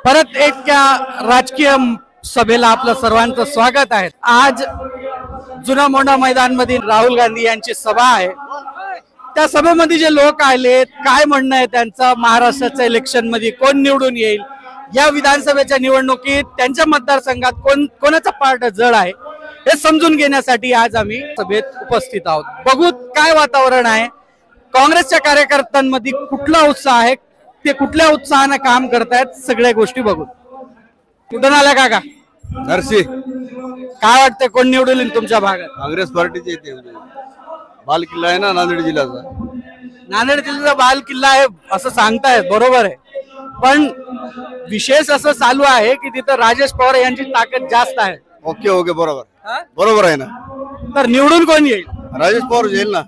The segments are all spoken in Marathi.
परत एक राजकीय सभेला आपलं सर्वांचं स्वागत आहे। आज जुना मोंढा मैदान मध्ये राहुल गांधी यांची सभा आहे। त्या सभेमध्ये जे लोक आलेत, काय म्हणणं आहे त्यांचं, महाराष्ट्राच्या इलेक्शन मध्ये कोण निवडून येईल, या विधानसभेच्या निवडणुकीत त्यांच्या मतदारसंघात कोणाचा पार्ट जड आहे हे समजून घेण्यासाठी आज आम्ही सभेत उपस्थित आहोत। बघू काय वातावरण आहे, काँग्रेसच्या कार्यकर्त्यांमध्ये कुठला उत्साह आहे, ते कुठल्या उत्साहाने काम करतायत, सगळ्या गोष्टी बघू। कुठून आला काका? नरसी। काय वाटतं कोण निवडून येईल तुमच्या भागात? काँग्रेस पार्टीचे येते। बाल किल्ला आहे ना नांदेड जिल्ह्याचा। नांदेड जिल्ह्याचा बाल किल्ला आहे असं सांगतायत, बरोबर आहे, पण विशेष असं चालू आहे की तिथं राजेश पवार यांची ताकद जास्त आहे। ओके ओके बरोबर बरोबर आहे ना। तर निवडून कोण येईल? राजेश पवार येईल ना।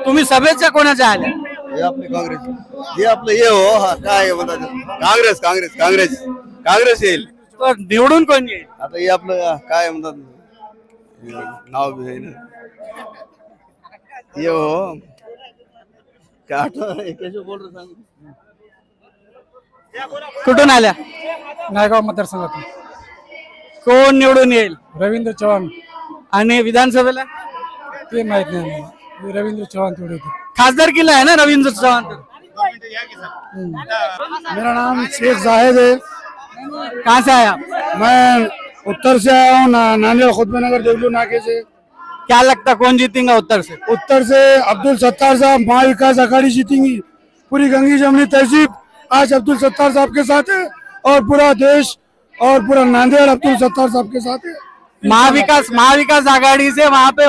तुम्ही सभेच्या कोणाच्या आल्या? हे आपले काँग्रेस, हे आपलं हे हो काय म्हणतात काँग्रेस काँग्रेस काँग्रेस काँग्रेस येईल। तर निवडून कोण येईल? आता हे आपलं काय म्हणतात नाव बी आहे ना हे हो काय बोल सांग। कुठून आल्या? नायगाव मतदारसंघातून। कोण निवडून येईल? रवींद्र चव्हाण। आणि विधानसभेला ते माहित नाही मला, रवींद्र चव्हाण थोड़े थे। खासदारकीला आहे ना रवींद्र चव्हाण? मेरा नाम शेख जाहिद है। कहाँ से आया? मैं उत्तर से आया हूँ, नांदेड़ खुतबनगर देवलू नाके से। क्या लगता कौन जीतेगा उत्तर से? उत्तर से अब्दुल सत्तार साहब, महाविकास अघाड़ी जीतेंगी। पूरी गंगी जमनी तहजीब आज अब्दुल सत्तार साहब के साथ है और पूरा देश और पूरा नांदेड़ अब्दुल सत्तार साहब के साथ है। महाविकास आघाड़ी से वहाँ पे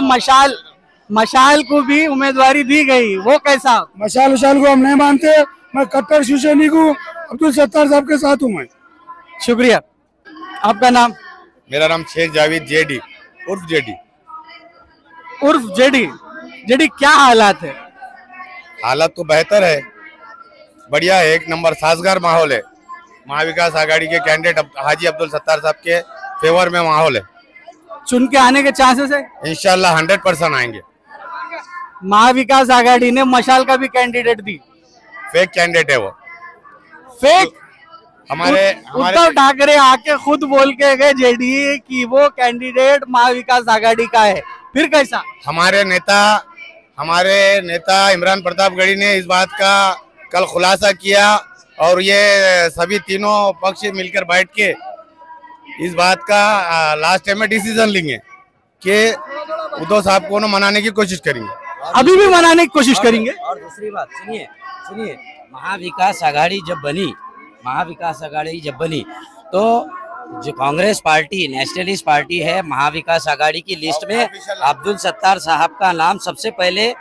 मशाल को भी उम्मीदवारी दी गई, वो कैसा? मशाल को हम नहीं मानते। मैं कट्टर शिवसैनिक हूँ, अब्दुल सत्तार साहब के साथ हूँ मैं। शुक्रिया। आपका नाम? मेरा नाम शेख जावेद जेडी उर्फ जेडी। जेडी क्या हालात है? हालत तो बेहतर है, बढ़िया है, एक नंबर साजगार माहौल है। महाविकास आघाड़ी के कैंडिडेट हाजी अब्दुल सत्तार साहब के फेवर में माहौल है। चुन के आने के चांसेस है? इंशाल्लाह 100% आएंगे। महाविकास आघाड़ी ने मशाल का भी कैंडिडेट दी। फेक कैंडिडेट है वो। फेक? हमारे उद्धव ठाकरे आके खुद बोल के गए जेडी कि वो कैंडिडेट महाविकास आघाड़ी का है, फिर कैसा? हमारे नेता इमरान प्रतापगढ़ी ने इस बात का कल खुलासा किया और ये सभी तीनों पक्ष मिलकर बैठ के इस बात का लास्ट टाइम में डिसीजन लेंगे कि उद्धव साहब को मनाने की कोशिश करेंगे। अभी भी मनाने की कोशिश करेंगे। और दूसरी बात सुनिए, महाविकास आघाड़ी जब बनी तो जो कांग्रेस पार्टी नेशनलिस्ट पार्टी है, महाविकास आघाड़ी की लिस्ट में अब्दुल सत्तार साहब का नाम सबसे पहले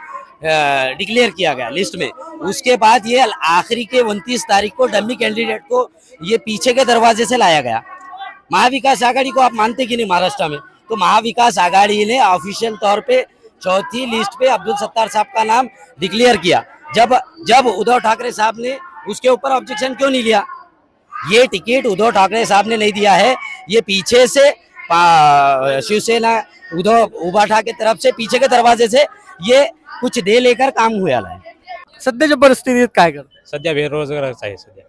डिक्लेयर किया गया लिस्ट में। उसके बाद ये आखिरी के 29 तारीख को डमी कैंडिडेट को ये पीछे के दरवाजे से लाया गया। महाविकास आघाड़ी को आप मानते कि नहीं महाराष्ट्र में? तो महाविकास आघाड़ी ने ऑफिशियल तौर पे चौथी लिस्ट पे अब्दुल सत्तार साहब का नाम डिक्लेयर किया। जब उद्धव ठाकरे साहब ने उसके ऊपर ऑब्जेक्शन क्यों नहीं लिया? ये टिकट उद्धव ठाकरे साहब ने नहीं दिया है, ये पीछे से शिवसेना उद्धव ठाकरे के तरफ से पीछे के दरवाजे से ये कुछ दे लेकर काम हुआ है। सध्याच्या परिस्थितीत काय करताय? सध्या बेरोजगारच आहे सध्या।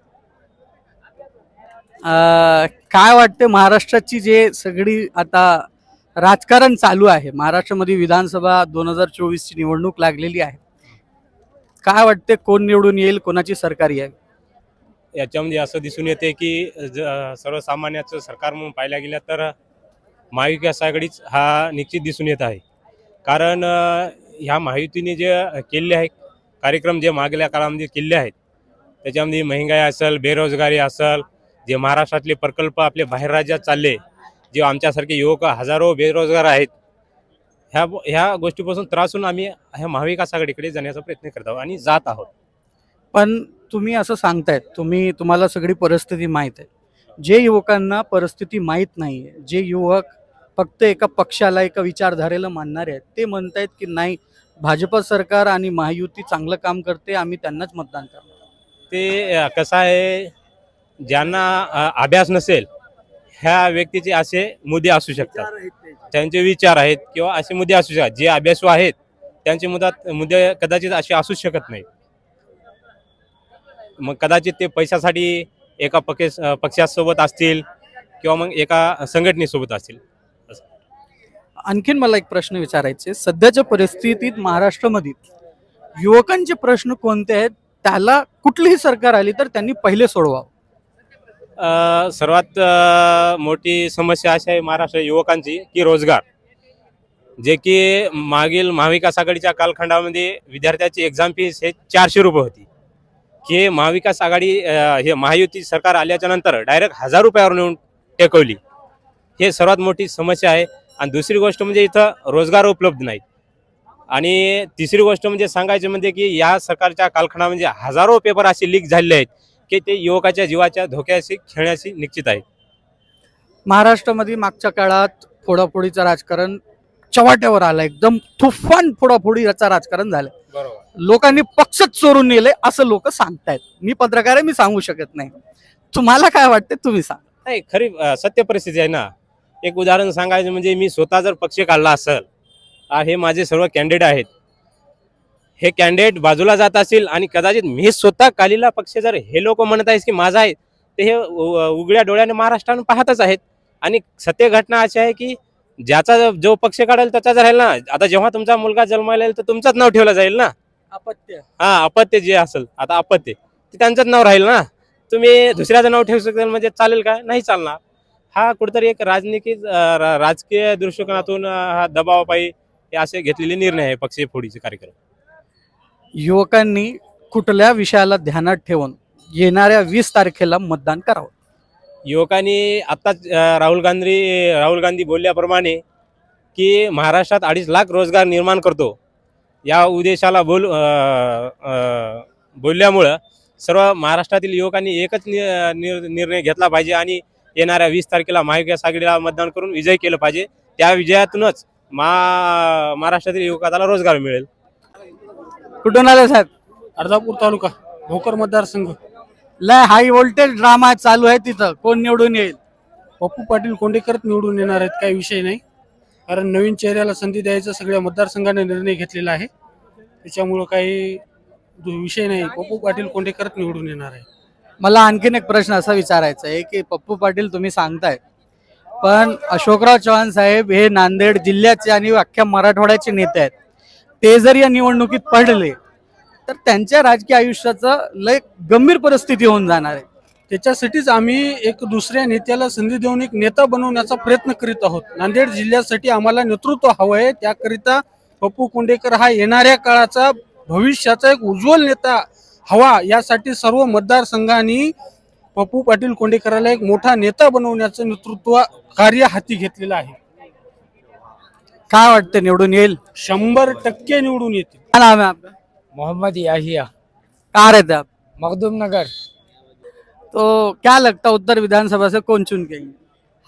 काय वाटते महाराष्ट्राची जे सगळी आता राजकारण चालू आहे, महाराष्ट्रामध्ये विधानसभा 2024 ची निवडणूक लागलेली आहे, काय वाटते कोण निवडून येईल, कोणाची सरकार येईल? याच्यामध्ये असं दिसून येते की सर्वसामान्याचं सरकार म्हणून पाहायला गेलं तर महाविकास आघाडीच हा निश्चित दिसून येत आहे। कारण ह्या महायुतीने जे केले आहे कार्यक्रम, जे मागल्या काळामध्ये केले आहेत, त्याच्यामध्ये महंगाई असेल, बेरोजगारी असेल, जे महाराष्ट्रातले प्रकल्प आपले बाहेर राज्यात चालले, जे आमच्यासारखे युवक हजारो बेरोजगार आहेत, ह्या गोष्टीपासून त्रासून आम्ही ह्या महाविकास आघाडीकडे जाण्याचा प्रयत्न करत आहोत आणि जात आहोत। पण तुम्ही असं सांगतायत, तुम्हाला सगळी परिस्थिती माहीत आहे, जे युवकांना परिस्थिती माहीत नाहीये, जे युवक फक्त एका पक्षाला एका विचारधारेला मानणारे आहेत, ते म्हणतायत की नाही भाजप सरकार आणि महायुती चांगलं काम करते, आम्ही त्यांनाच मतदान करणार। ते कसं आहे, ज्यांना अभ्यास नसेल ह्या व्यक्तीचे असे मुद्दे असू शकतात, त्यांचे विचार आहेत किंवा असे मुद्दे असू शकतात। जे अभ्यासू आहेत त्यांचे मुद्दे कदाचित असे असू शकत नाही। मग कदाचित ते पैशासाठी एका पक्षासोबत असतील किंवा मग एका संघटनेसोबत असतील. आणखीन मला एक प्रश्न विचारायचे, सध्याच्या परिस्थितीत महाराष्ट्रामध्ये युवकांचे प्रश्न कोणते आहेत, त्याला कुठलीही सरकार आली तर त्यांनी पहिले सोडवावं? सर्वात मोठी समस्या अशी आहे महाराष्ट्र युवकांची की रोजगार, जे की मागील महाविकास आघाडीच्या कालखंडामध्ये विद्यार्थ्याची एक्झाम फीस हे 400 रुपये होती, की महाविकास आघाडी हे महायुती सरकार आल्याच्या नंतर डायरेक्ट 1000 रुपयावर नेऊन टेकवली. हे सर्वात मोठी समस्या आहे. आणि दुसरी गोष्ट म्हणजे इथं रोजगार उपलब्ध नाहीत. आणि तिसरी गोष्ट म्हणजे सांगायचे म्हणजे की या सरकारच्या कालखंडामध्ये हजारो पेपर असे लीक झालेले आहेत की ते युवकाच्या जीवाच्या धोक्याशी खेळण्याशी निश्चित आहेत. महाराष्ट्रामध्ये मागच्या काळात फोडाफोडीचं राजकारण चव्हाट्यावर आलं, एकदम तुफान फोडाफोडीचं राजकारण झालं. बरोबर. लोकांनी पक्षच चोरून नेले असं लोक सांगतायत. मी पत्रकार आहे, मी सांगू शकत नाही. तुम्हाला काय वाटतं, तुम्ही सांगा. नाही, खरी सत्य परिस्थिती आहे ना. एक उदाहरण सांगायचं म्हणजे मी स्वतः जर पक्ष काढला असेल, हे माझे सर्व कॅन्डिडेट आहेत, हे कॅन्डिडेट बाजूला जात असतील आणि कदाचित मी स्वतः कालीला पक्ष जर हे लोक म्हणत आहेत की माझा आहे, ते हे उघड्या डोळ्याने महाराष्ट्रानं पाहतच आहेत. आणि सत्य घटना अशी आहे की ज्याचा जो पक्ष काढेल त्याचाच राहील ना. आता जेव्हा तुमचा मुलगा जन्माला येईल तर तुमचंच नाव ठेवलं जाईल ना. अपत्य. अपत्य जे असेल, आता अपत्य ते त्यांचंच नाव राहील ना. तुम्ही दुसऱ्याचं नाव ठेवू शकता म्हणजे चालेल का? नाही चालणार. हा कुठेतरी एक राजकीय दृष्टिकोनातून हा दबावापायी हे असे घेतलेले निर्णय आहे पक्ष फोडीचे कार्यक्रम. युवकांनी कुठल्या विषयाला ध्यानात ठेवून येणाऱ्या 20 तारखेला मतदान करावं? युवकांनी आत्ताच राहुल गांधी बोलल्याप्रमाणे की महाराष्ट्रात 2.5 लाख रोजगार निर्माण करतो या उद्देशाला बोलल्यामुळं सर्व महाराष्ट्रातील युवकांनी एकच निर्णय घेतला पाहिजे आणि येणाऱ्या 20 तारखेला महाविकास आघाडीला मतदान करून विजय केलं पाहिजे. त्या विजयातूनच महाराष्ट्रातील युवकाला रोजगार मिळेल. कुठून आले साहेब? अर्धापूर तालुका, भोकर मतदारसंघ. लय हाय व्होल्टेज ड्रामा चालू आहे तिथं. कोण निवडून येईल? पप्पू पाटील कोंडेकर निवडून येणार आहेत, काही विषय नाही. कारण नवीन चेहऱ्याला संधी द्यायचा सगळ्या मतदारसंघाने निर्णय घेतलेला आहे, त्याच्यामुळं काही विषय नाही. पप्पू पाटील कोंडेकर निवडून येणार आहे. मला आणखीन एक प्रश्न असा विचारायचा आहे की पप्पू पाटील तुम्ही सांगताय, पण अशोकराव चव्हाण साहेब हे नांदेड जिल्ह्याचे आणि अख्ख्या मराठवाड्याचे नेते आहेत. ते जर या निवडणुकीत पडले तर त्यांच्या राजकीय आयुष्याचं लय गंभीर परिस्थिती होऊन जाणार आहे. त्याच्यासाठीच आम्ही एक दुसऱ्या नेत्याला संधी देऊन एक नेता बनवण्याचा प्रयत्न करीत आहोत. नांदेड जिल्ह्यासाठी आम्हाला नेतृत्व हवं आहे. त्याकरिता पप्पू कोंडेकर हा येणाऱ्या काळाचा भविष्याचा एक उज्ज्वल नेता हवा, यासाठी सर्व मतदारसंघांनी पप्पू पाटील कोंडेकराला एक मोठा नेता बनवण्याचं नेतृत्व कार्य हाती घेतलेलं आहे. काय वाटतं, निवडून येईल? 100% निवडून येतील. क्या नाम है आपका? मोहम्मद याहिया, कहाँ रहते हैं आप? मखदूम नगर. तो क्या लगता है उत्तर विधानसभा से कौन चुन के?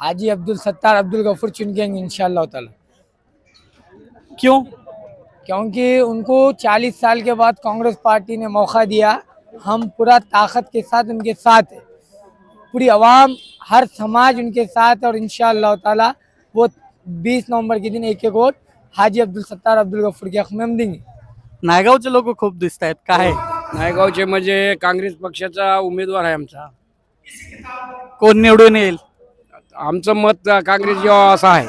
हाजी अब्दुल सत्तार अब्दुल गफूर चुन के इंशाल्लाह ताला. क्यों? क्योंकि उनको 40 साल के बाद कांग्रेस पार्टी ने मौका दिया. हम पूरा ताकत के साथ उनके साथ है. पूरी आवाम, हर समाज उनके साथ है और इंशाल्लाह ताला वो 20 नवंबर के दिन एक वोट हाजी अब्दुल सत्तार अब्दुल गफूर के हक में हम देंगे. नायगावचे लोक खूप दिसत आहेत, काय? नायगावचे म्हणजे काँग्रेस पक्षाचा उमेदवार आहे आमचा. कोण निवडून येईल? आमचं मत काँग्रेस जेव्हा असं आहे.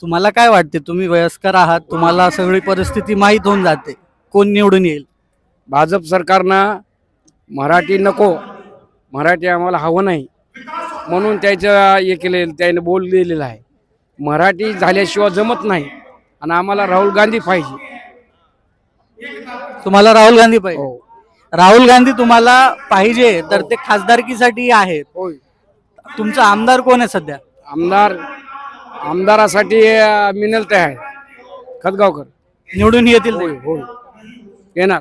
तुम्हाला काय वाटते? तुम्ही वयस्कर आहात, तुम्हाला सगळी परिस्थिती माहीत होऊन जाते. कोण निवडून येईल? भाजप सरकारनं मराठी नको, मराठी आम्हाला हवं नाही म्हणून त्याचं हे केलेलं, त्याने बोल दिलेलं आहे. मराठी झाल्याशिवाय जमत नाही आणि आम्हाला राहुल गांधी पाहिजे. तुम्हाला राहुल गांधी पाहिजे? हो. राहुल गांधी तुम्हाला पाहिजे तर ते खासदारकीसाठी आहेत. होय. तुमचा आमदार कोण आहे सध्या? आमदारासाठी मिनलते आहे खतगावकर. निवडून येतील ते? होय, येणार.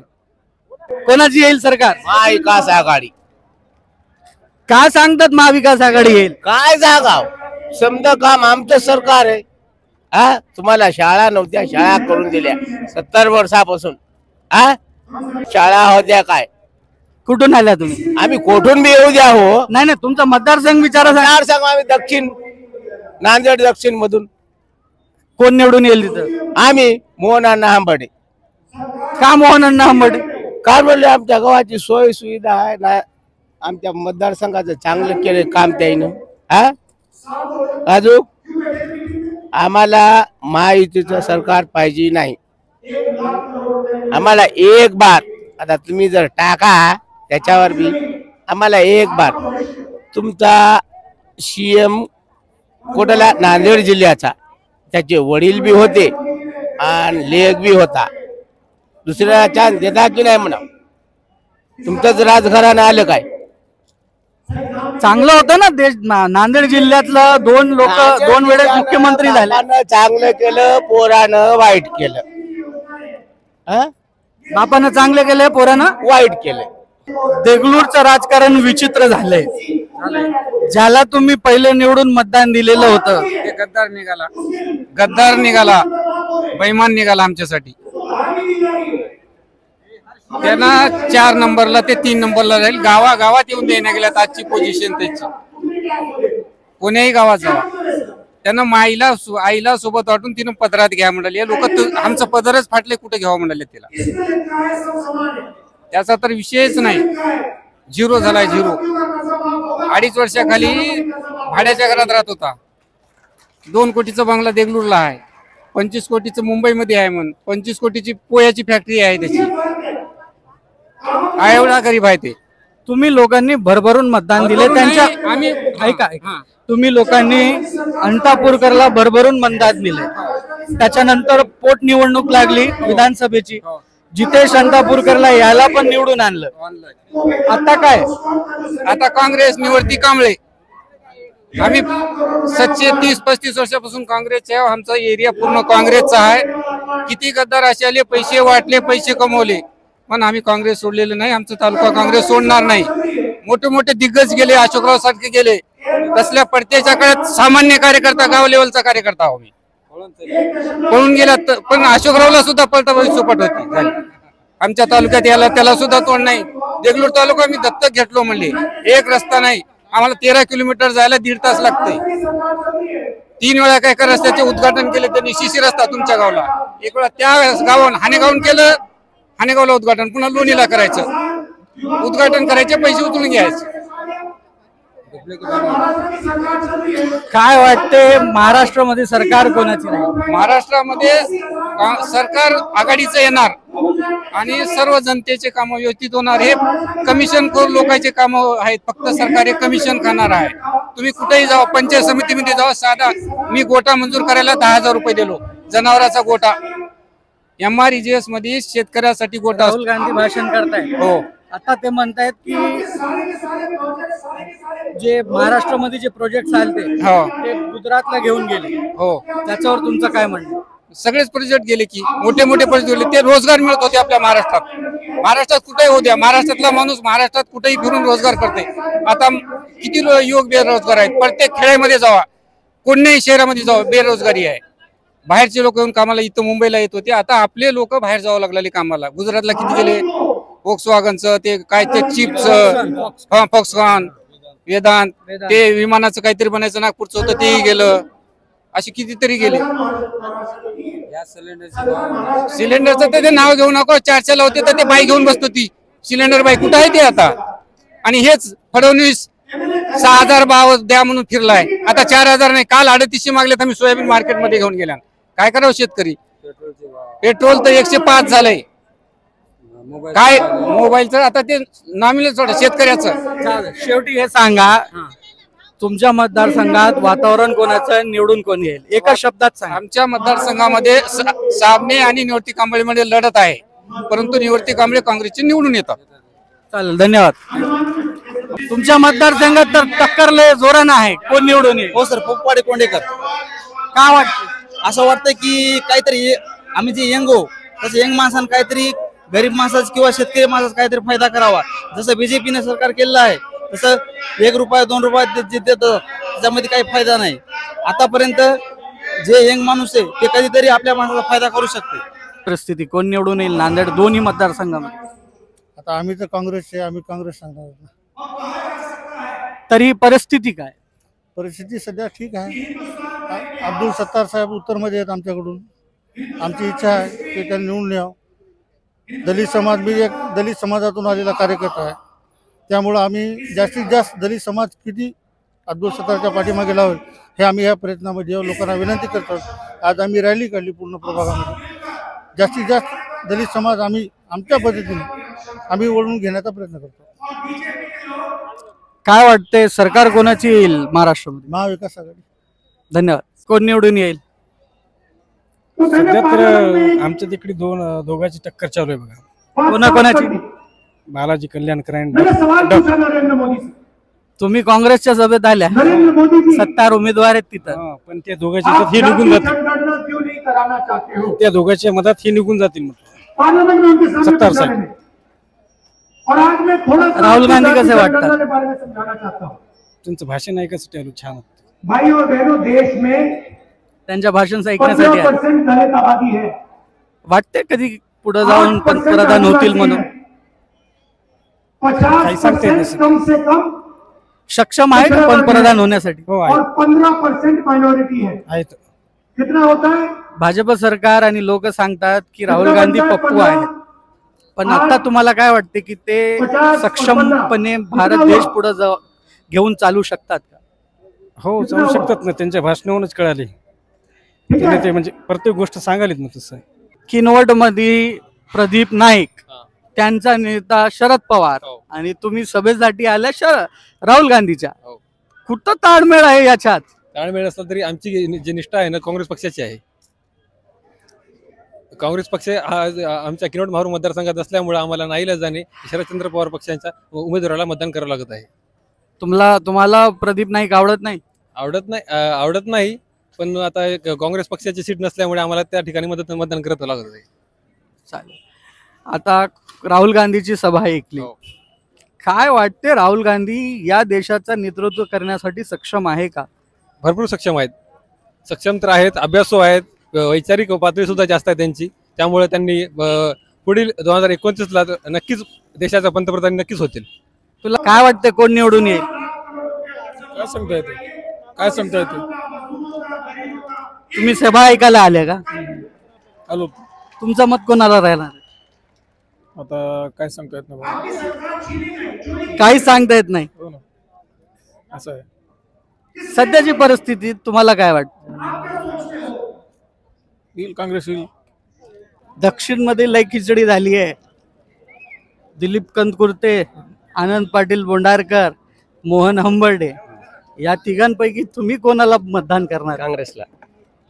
कोणाची येईल सरकार? महाविकास आघाडी. का सांगतात महाविकास आघाडी येईल? काय जागाव समजा काम आमचं सरकार आहे. तुम्हाला शाळा नव्हत्या, शाळा करून दिल्या 70 वर्षापासून. शाळा होत्या काय? कुठून आल्या तुम्ही? आम्ही कोठून बी येऊ द्या हो. नाही नाही, तुमचा मतदारसंघ विचारा. सांग आम्ही दक्षिण, नांदेड दक्षिण मधून. कोण निवडून येईल तिथं? आम्ही मोहन अण्णा हंबर्डे. का मोहन अण्णा हंबर्डे? काय म्हणले आमच्या गावाची सोय सुविधा आहे ना, आमच्या मतदारसंघाचं चांगलं केलं काम त्यानं. हा अजून आम्हाला महायुतीचं सरकार पाहिजे नाही. आम्हाला एक बार आता तुम्ही जर टाका त्याच्यावर बी आम्हाला एक बार तुमचा CM कोटला नांदेड जिल्ह्याचा त्याचे वडील बी होते आणि लेख बी होता. दुसऱ्याला चान्स देता की नाही म्हणा. तुमचंच राजघराणं आलं काय. चांगलं होतं ना देश नांदेड जिल्ह्यातलं दोन वेळेस मुख्यमंत्री झाले. बापानं चांगलं केलं, पोरानं वाईट केलं. बापानं चांगलं केलंय, पोरानं वाईट केलं. देगलूरचं राजकारण विचित्र झालंय. ज्याला तुम्ही पहिले निवडून मतदान दिलेलं होतं ते गद्दार निघाला बैमान निघाला आमच्यासाठी. त्यांना 4 नंबरला ते 3 नंबरला राहील. गावागावात येऊन देण्या गेल्यात आजची पोझिशन त्याची. कोण्याही गावात जावा त्यांना आईला सोबत वाटून तिनं पदरात घ्या म्हणाले. लोक आमचं पदरच फाटले, कुठे घ्यावं म्हणाले तिला. त्याचा तर विषयच नाही. 0 झालाय 0. 2.5 वर्षाखाली भाड्याच्या घरात राहत होता. 2 कोटीचा बंगला देगलूरला आहे. 25 कोटीचं मुंबईमध्ये आहे म्हणून. 25 कोटीची पोयाची फॅक्टरी आहे त्याची. एवढा गरीब आहे ते. तुम्ही लोकांनी भरभरून मतदान दिले त्यांच्या. आम्ही ऐका तुम्ही लोकांनी अंतापूरकरला भरभरून मतदान दिले. त्याच्यानंतर पोटनिवडणूक लागली विधानसभेची. जितेश अंतापूरकरला याला पण निवडून आणलं. आता काय? आता काँग्रेस निवडती कांबळे. आम्ही 30-35 वर्षापासून काँग्रेसचे आहे. आमचा एरिया पूर्ण काँग्रेसचा आहे. किती गद्दार असे आले, पैसे वाटले, पैसे कमवले, पण आम्ही काँग्रेस सोडलेलं नाही. आमचा तालुका काँग्रेस सोडणार नाही. मोठे मोठे दिग्गज गेले, अशोकराव सारखे गेले. तसल्या पडत्याच्या काळात सामान्य कार्यकर्ता, गाव लेवलचा कार्यकर्ता आहो मी. पळून गेला पण अशोकरावला सुद्धा पलटा भविष्यपट होती झाली. आमच्या तालुक्यात याला त्याला सुद्धा तोंड नाही. देगलूर तालुका मी दत्तक घेतलो म्हणले. एक रस्ता नाही. आम्हाला 13 किलोमीटर जायला 1.5 तास लागते. 3 वेळा काय रस्त्याचे उद्घाटन केले त्यांनी. शिशी रस्ता तुमच्या गावला, एक वेळा त्या गावात हानेगावून केलं. हानेगावला उद्घाटन, पुन्हा लोणीला करायचं. उद्घाटन करायचे, पैसे उचलून घ्यायचे. काय वाटते महाराष्ट्रामध्ये सरकार कोणाची नाही? महाराष्ट्रामध्ये सरकार आघाडीचं येणार आणि सर्व जनतेचे काम व्यवस्थित होणार. हे कमिशन करून लोकांचे काम आहेत. फक्त सरकार हे कमिशन खाणार आहे. तुम्ही कुठेही जावा, पंचायत समितीमध्ये जावा, साधा मी गोटा मंजूर करायला 10,000 रुपये दिलो. जनावराचा गोटा. MREGS मध्ये शेतकऱ्यासाठी गोटा. राहुल गांधी भाषण करताय. हो. आता ते म्हणतायत की जे महाराष्ट्रामध्ये जे प्रोजेक्ट आले ते गुजरातला घेऊन गेले. हो. त्याच्यावर तुमचं काय म्हणणं? सगळेच प्रोजेक्ट गेले की मोठे मोठे प्रोजेक्ट गेले. ते रोजगार मिळत होते आपल्या महाराष्ट्रात कुठेही होऊ द्या. महाराष्ट्रातला माणूस महाराष्ट्रात कुठेही फिरून रोजगार करते. आता किती युवक बेरोजगार आहेत. प्रत्येक खेड्यामध्ये जावा, कोणत्याही शहरामध्ये जावा, बेरोजगारी आहे. बाहेरचे लोक येऊन कामाला इथं मुंबईला येत होते. आता आपले लोक बाहेर जावं लागले कामाला. गुजरातला किती गेले. फोक्सवॅगनचं ते काय ते चिपचं, फॉक्सकॉन, वेदांत, ते विमानाचं काहीतरी बनायचं नागपूरचं होतं तेही गेलं. असे कितीतरी गेले. सिलेंडरचं ते नाव घेऊ नको. 400 लावते तर ते बाई घेऊन बसतो. ती सिलेंडर बाई कुठं आहे ते आता. आणि हेच फडणवीस 6,000 भाव द्या म्हणून फिरलाय. आता 4,000 नाही, काल 3800 मागले तर मी सोयाबीन मार्केटमध्ये घेऊन गेला. काय करावं शेतकरी. पेट्रोल तर 105 झालंय. काय मोबाईलचं आता ते नामिलं सोडा शेतकऱ्याचं. शेवटी हे सांगा, तुमच्या मतदारसंघात वातावरण कोणाचं, निवडून कोण येईल, एका शब्दात सांगा. आमच्या मतदारसंघामध्ये साबणे आणि निवृत्ती कांबळेमध्ये लढत आहे, परंतु निवृत्ती कांबळे काँग्रेसचे निवडून येतात. चालेल, धन्यवाद. तुमच्या मतदारसंघात तर टक्करले जोरानं आहे. कोण निवडून येईल? हो सर, पोपवाडे कोंडेकर. काय वाटतं? असं वाटतं की काहीतरी आम्ही जे यंग हो तसं यंग माणसानं काहीतरी गरीब माणसाचा किंवा शेतकरी माणसाचा काहीतरी फायदा करावा. जसं बीजेपीने सरकार केलेलं आहे तसं 1 रुपया 2 रुपया देतात, त्याच्यामध्ये काही फायदा नाही. आतापर्यंत जे यंग माणूस आहे ते कधीतरी आपल्या माणसाचा फायदा करू शकते. परिस्थिती कोण निवडून येईल नांदेड दोन्ही मतदारसंघामध्ये? आता आम्ही तर काँग्रेसचे, आम्ही काँग्रेस सांगणार. तरी परिस्थिती काय? परिस्थिती सध्या ठीक आहे. अब्दुल सत्तार साहेब उत्तरमध्ये आहेत आमच्याकडून. आमची इच्छा आहे की त्यांनी निवडून यावं. दलित समाज मी एक दलित समाजातून आलेला कार्यकर्ता आहे. त्यामुळं आम्ही जास्तीत जास्त दलित समाज किती अब्दुल सत्तारच्या पाठीमागे लावेल हे आम्ही या प्रयत्नामध्ये लोकांना विनंती करतो. आज आम्ही रॅली काढली पूर्ण प्रभागामध्ये. जास्तीत जास्त दलित समाज आम्ही आमच्या पद्धतीने आम्ही ओढून घेण्याचा प्रयत्न करतो. काय वाटतंय सरकार कोणाची येईल महाराष्ट्रामध्ये? महाविकास आघाडी. धन्यवाद. कोण निवडून येईल? सध्या तर आमच्या तिकडे दोघांची टक्कर चालू आहे बघा. कोणाकोणाची? बालाजी कल्याणकर आणि तुम्ही काँग्रेसच्या सभेत आल्या, सत्तार उमेदवार आहेत तिथं, पण त्या दोघांच्या मतात ही निघून जातील. त्या दोघांच्या मतात ही निघून जातील सत्तार साहेब. राहुल गांधी कसे वाटतात? त्यांचं भाषण ऐकायचं आलो, छान होतं. त्यांच्या भाषण ऐकण्यासाठी आले. वाटते कधी पुढे जाऊन पंतप्रधान होतील म्हणून? काही सांगता येत नाही. सक्षम आहे का पंतप्रधान होण्यासाठी? हो आहे. 15% माइनॉरिटी है. आहेत. कितना होता है? भाजप सरकार आणि लोक सांगतात की राहुल गांधी पप्पू आहे, पण आता तुम्हाला काय वाटते की ते सक्षमपणे भारत देश पुढे घेऊन चालू शकतात का? हो, चालू शकतात ना. त्यांच्या भाषणावरूनच कळाले. ते म्हणजे प्रत्येक गोष्ट सांगालीत ना तसं. किनवट मध्ये प्रदीप नाईक, त्यांचा नेता शरद पवार, आणि तुम्ही सभेसाठी आल्या राहुल गांधीच्या. कुठं ताळमेळ आहे याच्यात? ताळमेळ असला तरी आमची जी निष्ठा आहे ना काँग्रेस पक्षाची आहे. काँग्रेस पक्ष हा आमच्या किनवट महारू मतदारसंघात असल्यामुळे आम्हाला नाईलाजाने शरदचंद्र पवार पक्षांच्या उमेदवाराला मतदान करावं लागत आहे. तुम्हाला प्रदीप नाईक आवडत नाही? आवडत नाही, पण आता काँग्रेस पक्षाची सीट नसल्यामुळे आम्हाला त्या ठिकाणी मतदान करत लागत आहे. चालेल. आता राहुल गांधीची सभा ऐकली, काय वाटते? राहुल गांधी या देशाचं नेतृत्व करण्यासाठी सक्षम आहे का? भरपूर सक्षम आहेत. सक्षम तर आहेत, अभ्यासू आहेत, वैचारिक पातळी सुद्धा जास्त आहे त्यांची. त्यामुळे त्यांनी पुढील 2029ला नक्कीच देशाचा पंतप्रधान नक्कीच होतील. तुला काय वाटते कोण निवडून येईल? काय सांगता येते? तुम्ही सभा ऐकायला आले का? आलो. तुमचं मत कोणाला राहणार? आता काय सांगता येत नाही. काही सांगता येत नाही. हो ना, असं आहे. सध्याची परिस्थिती तुम्हाला काय वाटतं? येईल काँग्रेस येईल. दक्षिण मध्ये लय खिचडी झाली आहे. दिलीप कंदकुर्ते, आनंद पाटील बोंडारकर, मोहन हंबर्डे, या तिघांपैकी तुम्ही कोणाला मतदान करणार? काँग्रेसला.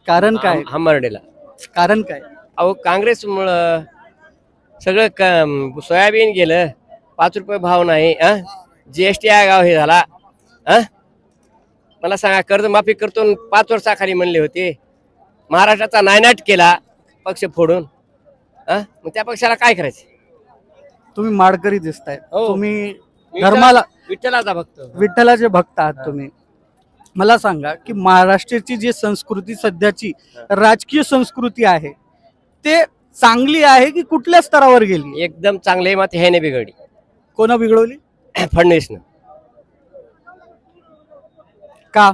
कारण काय? हंबर्डेला. कारण काय? अहो, काँग्रेसमुळं सगळं सोयाबीन गेलं, 5 रुपये भाव नाही. GST गाव हे झाला. मला सांगा, कर्जमाफी करतो 5 वर्षाखाली म्हणले होते. महाराष्ट्राचा नायनाट केला पक्ष फोडून. मग त्या पक्षाला काय करायचं? तुम्ही माडकरी दिसताय. हो. तुम्ही धर्माला, विठ्ठलाचा भक्त, विठ्ठलाचे भक्त आहात तुम्ही. मला सांगा की महाराष्ट्राची जी संस्कृती, सध्याची राजकीय संस्कृती आहे, ते चांगली आहे की कुठल्या स्तरावर गेली? एकदम चांगले, मात्र ह्याने बिघडली. कोण बिघडवली? फडणवीसनं. का?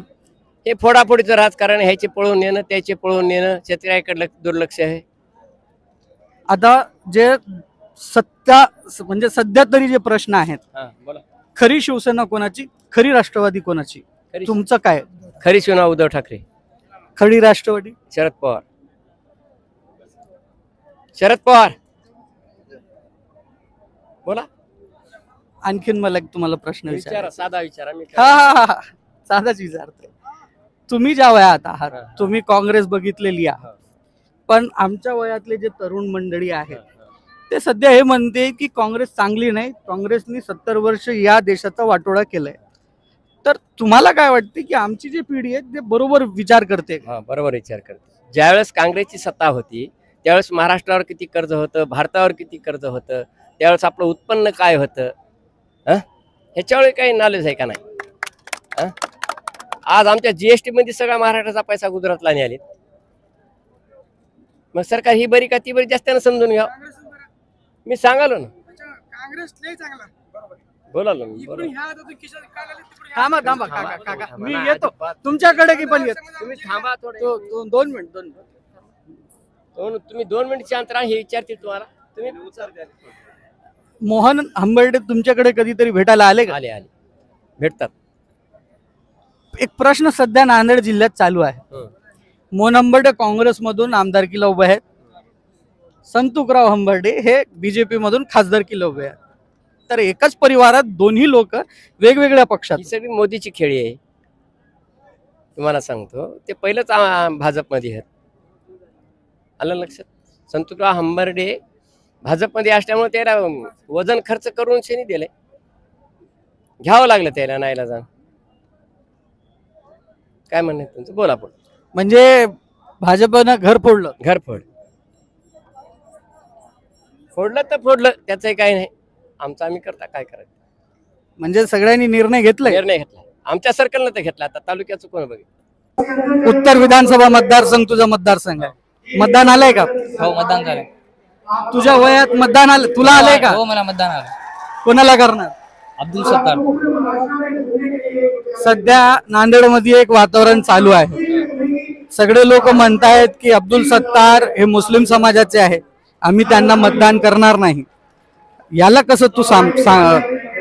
हे फोडाफोडीचं राजकारण, ह्याचे पळून नेणं, त्याचे पळून नेणं, शेतकऱ्याकडे दुर्लक्ष आहे. आता जे म्हणजे सध्या तरी जे प्रश्न आहेत, बोला. खरी शिवसेना कोणाची, खरी राष्ट्रवादी कोणाची? तुमचं काय? खरी शिवसेना उद्धव ठाकरे. खरी राष्ट्रवादी शरद पवार. शरद पवार. बोला. आणखीन मला तुम्हाला प्रश्न विचारा, साधा विचारा. हा, साधाच विचारतोय. तुम्ही ज्या वयात आहात, तुम्ही काँग्रेस बघितलेली आहे, पण आमच्या वयातले जे तरुण मंडळी आहेत ते सध्या हे म्हणते की काँग्रेस चांगली नाही, काँग्रेसनी 70 वर्ष या देशाचा वाटोळा केलाय. तर तुम्हाला काय वाटते की आमची जी पिढी आहे ते बरोबर विचार करते? बरोबर विचार करते. ज्यावेळेस काँग्रेसची सत्ता होती त्यावेळेस महाराष्ट्रावर किती कर्ज होतं, भारतावर किती कर्ज होतं, त्यावेळेस आपलं उत्पन्न काय होतं, ह्याच्यावर काही नॉलेज आहे का नाही? आज आमच्या GST मध्ये सगळा महाराष्ट्राचा पैसा गुजरातला आले. मग सरकार ही बरी का ती बरी, जास्त समजून घ्या. मी सांगालो ना, बोलालो थांबा काका, मी येतो तुमच्याकडे की पण येतो. तुम्ही थांबा थोडे. 2 मिनिट. तुम्ही 2 मिनिटच्या अंतराने हे विचारते तुम्हाला. तुम्ही मोहन हंबर्डे तुमच्याकडे कधीतरी भेटायला आले का? आले आले भेटतात. एक प्रश्न सध्या नांदेड जिल्ह्यात चालू आहे. मोहन हंबर्डे काँग्रेसमधून आमदारकीला उभे आहेत, संतुकराव हंबर्डे हे बीजेपी मधून खासदारकीला उभे आहेत. तर एकाच परिवारात दोन्ही लोक वेगवेगळ्या पक्षात. ही सगळी मोदीची खेळी आहे. तुम्हाला सांगतो ते पहिलंच भाजपमध्ये आहेत. आलं लक्षात. संतुकराव हंबर्डे भाजपमध्ये असल्यामुळे त्याला वजन खर्च करून शेनी दिले, घ्यावं लागलं त्याला नाहीला जाण. काय म्हणणं तुमचं बोला. पण म्हणजे भाजपनं घर फोडलं. घर फोडलं तर फोडलं, त्याचंही काही नाही. आमचं आम्ही करता काय करायचं. म्हणजे सगळ्यांनी निर्णय घेतला. आमच्या सर्कलनं तर घेतला. आता तालुक्याचं कोण बघितलं. उत्तर विधानसभा मतदारसंघ तुझा मतदारसंघ आहे. मतदान आलंय का? हो मतदान झालंय. तुझ्या वयात मतदान आलं? तुला आलंय का? हो मला मतदान आलं. कोणाला करणार? अब्दुल सत्तार. सध्या नांदेड मध्ये एक वातावरण चालू आहे. सगळे लोक म्हणतायत की अब्दुल सत्तार हे मुस्लिम समाजाचे आहे, आम्ही त्यांना मतदान करणार नाही. याला कसं तू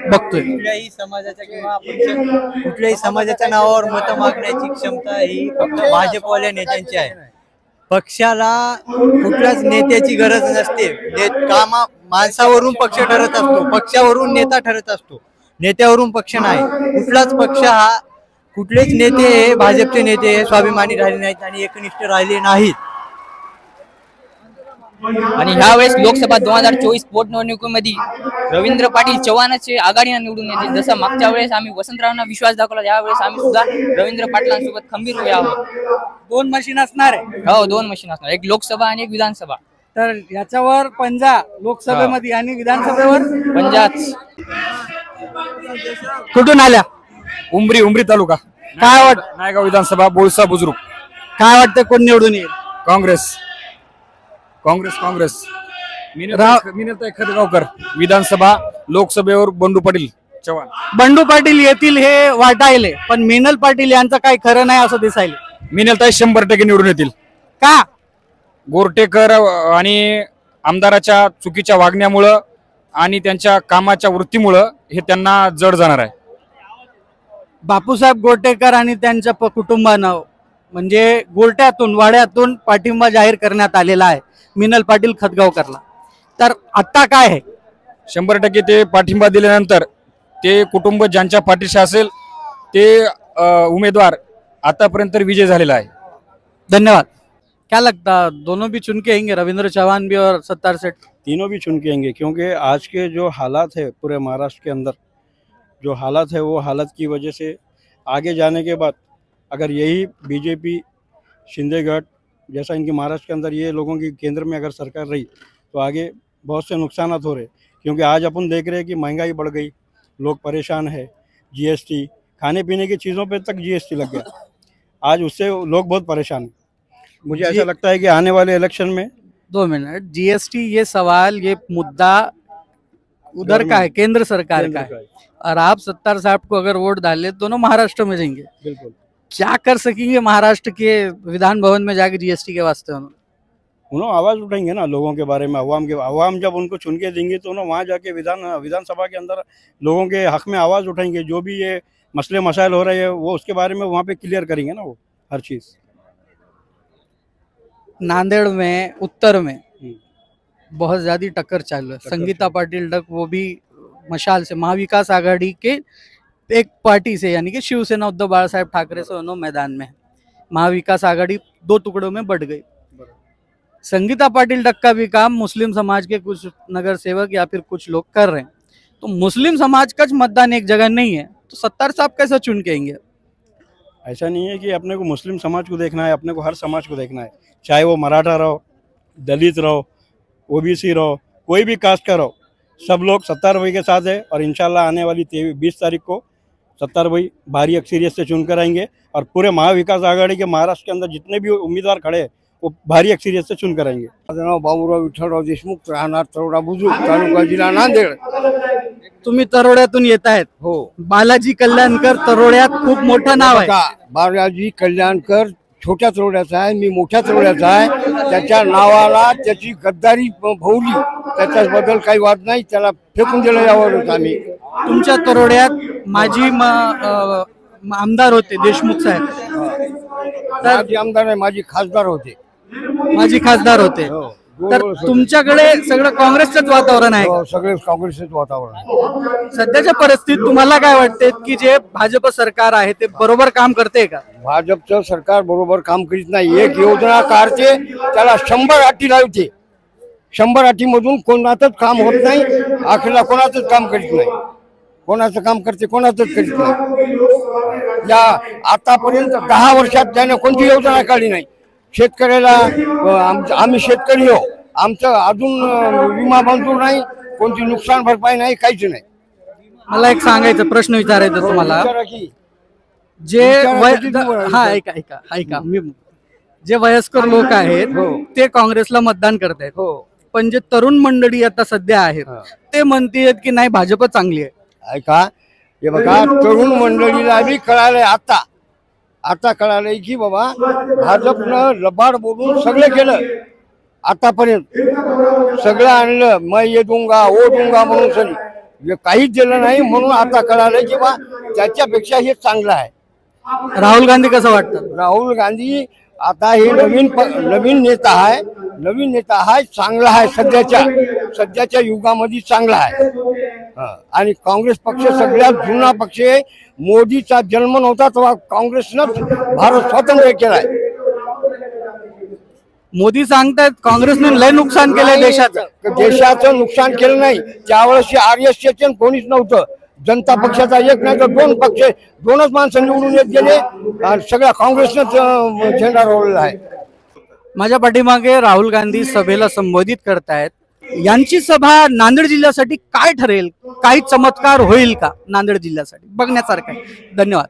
बघतोय? कुठल्याही समाजाच्या किंवा कुठल्याही समाजाच्या नावावर मत मागण्याची क्षमता ही फक्त भाजपवाल्या नेत्यांची आहे. पक्षाला कुठल्याच नेत्याची गरज नसते. माणसावरून पक्ष ठरत असतो, पक्षावरून नेता ठरत असतो, नेत्यावरून पक्ष नाही. कुठलाच पक्ष हा कुठलेच नेते हे भाजपचे नेते स्वाभिमानी राहिले नाहीत आणि एकनिष्ठ राहिले नाहीत. आणि ह्या वेळेस लोकसभा 2024 पोटनिवडणुकीमध्ये रवींद्र पाटील चव्हाणांचे आघाडीने निवडून येते. जसं मागच्या वेळेस आम्ही वसंतरावांना विश्वास दाखवला, यावेळेस आम्ही सुद्धा रवींद्र पाटलांसोबत खंबीर उभे आहोत. 2 मशीन असणार आहे. हो 2 मशीन असणार, एक लोकसभा आणि एक विधानसभा. तर याच्यावर पंजा लोकसभेमध्ये आणि विधानसभेवर पंजाच. कुठून आल्या? उमरी तालुका. काय नायगाव विधानसभा बोळसा बुजुर्ग. काय वाटतं कोण निवडून येईल? काँग्रेस. मिनलताई खतगावकर. विधानसभा लोकसभेवर बंडू पाटील चव्हाण. बंडू पाटील येतील हे वाटायले, पण मिनल पाटील यांचं काही खरं नाही असं दिसायले. मिनलताई 100% निवडून येतील. का? गोरटेकर आणि आमदाराच्या चुकीच्या वागण्यामुळं आणि त्यांच्या कामाच्या वृत्तीमुळं हे त्यांना जड जाणार आहे. बापूसाहेब गोरटेकर आणि त्यांच्या कुटुंबानं म्हणजे गोरट्यातून वाड्यातून पाठिंबा जाहीर करण्यात आलेला आहे मिनल पाटील खतगावकरला. तर आता काय आहे? 100% ते पाठिंबा दिल्यानंतर ते कुटुंब ज्यांच्या पाठीशी असेल ते उमेदवार आतापर्यंत विजय झालेला आहे. धन्यवाद. क्या लगता दोनों भी चुन के आएंगे, रविंद्र चौहान भी और सत्तार सेठ? तीनों भी चुन के आएंगे, क्योंकि आज के जो हालात है पूरे महाराष्ट्र के अंदर जो हालात है वो हालात की वजह से आगे जाने के बाद अगर यही बीजेपी शिंदे गठ जैसा इनकी महाराष्ट्र के अंदर ये लोगों की केंद्र में अगर सरकार रही तो आगे बहुत से नुकसान हो रहे. क्योंकि आज अपन देख रहे हैं कि महंगाई बढ़ गई, लोग परेशान है, जीएसटी खाने पीने की चीज़ों पे तक जीएसटी लग गया. आज उससे लोग बहुत परेशान हैं. मुझे ऐसा लगता है कि आने वाले इलेक्शन में 2 मिनट, जीएसटी ये सवाल ये मुद्दा उधर का है, केंद्र सरकार का है, और आप सत्तार साहब को अगर वोट डाले दोनों महाराष्ट्र में जाएंगे. बिल्कुल. क्या कर सकेंगे महाराष्ट्र के विधान भवन में जाके जीएसटी के वास्ते? उन्होंने आवाज उठाएंगे ना लोगों के बारे में. अवाम जब उनको चुन के देंगे तो उन्होंने वहाँ जाके विधानसभा के अंदर लोगों के हक में आवाज उठाएंगे. जो भी ये मसले मसाइल हो रहे हैं वो उसके बारे में वहाँ पे क्लियर करेंगे ना वो हर चीज. नांदेड़ में उत्तर में बहुत ज्यादा टक्कर चालू है. संगीता पाटिल डक वो भी मशाल से, महाविकास आघाड़ी के एक पार्टी से यानी कि शिवसेना उद्धव बाला साहेब ठाकरे से दोनों मैदान में है. महाविकास आघाड़ी 2 टुकड़ों में बढ़ गई. संगीता पाटिल डक का भी काम मुस्लिम समाज के कुछ नगर सेवक या फिर कुछ लोग कर रहे हैं. तो मुस्लिम समाज का मतदान एक जगह नहीं है, तो सत्तार साहब कैसे चुन के आएंगे? ऐसा नहीं है कि अपने को मुस्लिम समाज को देखना है, अपने को हर समाज को देखना है. चाहे वो मराठा रहो, दलित रहो, ओबीसी रहो, कोई भी कास्ट का रहो, सब लोग सत्तार भाई के साथ है. और इंशाल्लाह आने वाली 20 तारीख को सत्तार भाई भारी अक्सरियत से चुनकर आएंगे. और पूरे महाविकास आघाड़ी के महाराष्ट्र के अंदर जितने भी उम्मीदवार खड़े हैं वो भारी अक्सरियत से चुनकर आएंगे. माझं नाव बाबूराव विठ्ठलराव देशमुख, राहणार तरोडा बुजुर्ग, तालुका जिल्हा नांदेड. तुम्ही तरोड्यातून येत आहेत. हो. बालाजी कल्याणकर तरोड्यात खूप मोठं नाव आहे. बालाजी कल्याणकर छोट्या चौड्याचा आहे, मी मोठ्या चौड्याचा आहे. त्याच्या नावाला त्याची गद्दारी भोवली, त्याच्याबद्दल काही वाद नाही. त्याला फेकून दिलं यावरच आम्ही. तुमच्या तरोड्यात माजी आमदार होते देशमुख साहेब, माझे आमदार नाही, माझे खासदार होते. माजी खासदार होते. तर तुमच्याकडे सगळं काँग्रेसचंच वातावरण आहे का? सगळे काँग्रेसच वातावरण. सध्याच्या परिस्थितीत तुम्हाला काय वाटते की जे भाजप सरकार आहे ते बरोबर काम करते का? भाजपचं सरकार बरोबर काम करीत नाही. एक योजना काढते, त्याला 100 अटी लावते. 100 अटीमधून कोणाचंच काम होत नाही. अखेरला कोणाचंच काम करीत नाही. कोणाचं काम करते, कोणाचंच करीत नाही. या आतापर्यंत 10 वर्षात त्याने कोणती योजना काढली नाही. शेतकऱ्याला आम्ही शेतकरी हो, आमचं अजून विमा मंजूर नाही, कोणती नुकसान भरपाई नाही, काहीच नाही. मला एक सांगायचं प्रश्न विचारायचा तुम्हाला. जे ऐका मी जे वयस्कर लोक आहेत ते काँग्रेसला मतदान करतायत, पण जे तरुण मंडळी आता सध्या आहेत ते म्हणतात की नाही भाजप चांगली आहे. ऐका, हे बघा, तरुण मंडळीला बी कळालंय आता कळालंय की बाबा भाजपनं लबाड बोलून सगळं केलं. आतापर्यंत सगळं आणलं, मैं ये दूंगा वो दूंगा म्हणून सगळी काहीच दिलं नाही. म्हणून आता कळालंय की बा त्याच्यापेक्षा हे चांगलं आहे. राहुल गांधी कसं वाटतं? राहुल गांधी आता हे नवीन नेता आहे, नवीन नेता आहे, चांगला आहे. सध्याच्या युगामध्ये चांगला आहे. आणि काँग्रेस पक्ष सगळ्यात जुना पक्ष आहे. मोदीचा जन्म नव्हता तेव्हा काँग्रेसनं भारत स्वतंत्र केलाय. मोदी सांगतात काँग्रेसने लय नुकसान केलंय देशाचं नुकसान केलं नाही. त्यावेळेस आर्यसेचन कोणीच नव्हतं. जनता पक्षाचा एक नाही तर 2 पक्ष, 2च माणसं निवडून येत गेले. सगळ्या काँग्रेसनंच झेंडा रोवलेला आहे. माझ्या पाठीमागे राहुल गांधी सभेला संबोधित करतायत. यांची सभा नांदेड जिल्ह्यासाठी काय ठरेल? काही चमत्कार होईल का नांदेड जिल्ह्यासाठी? बघण्यासारखं आहे. धन्यवाद.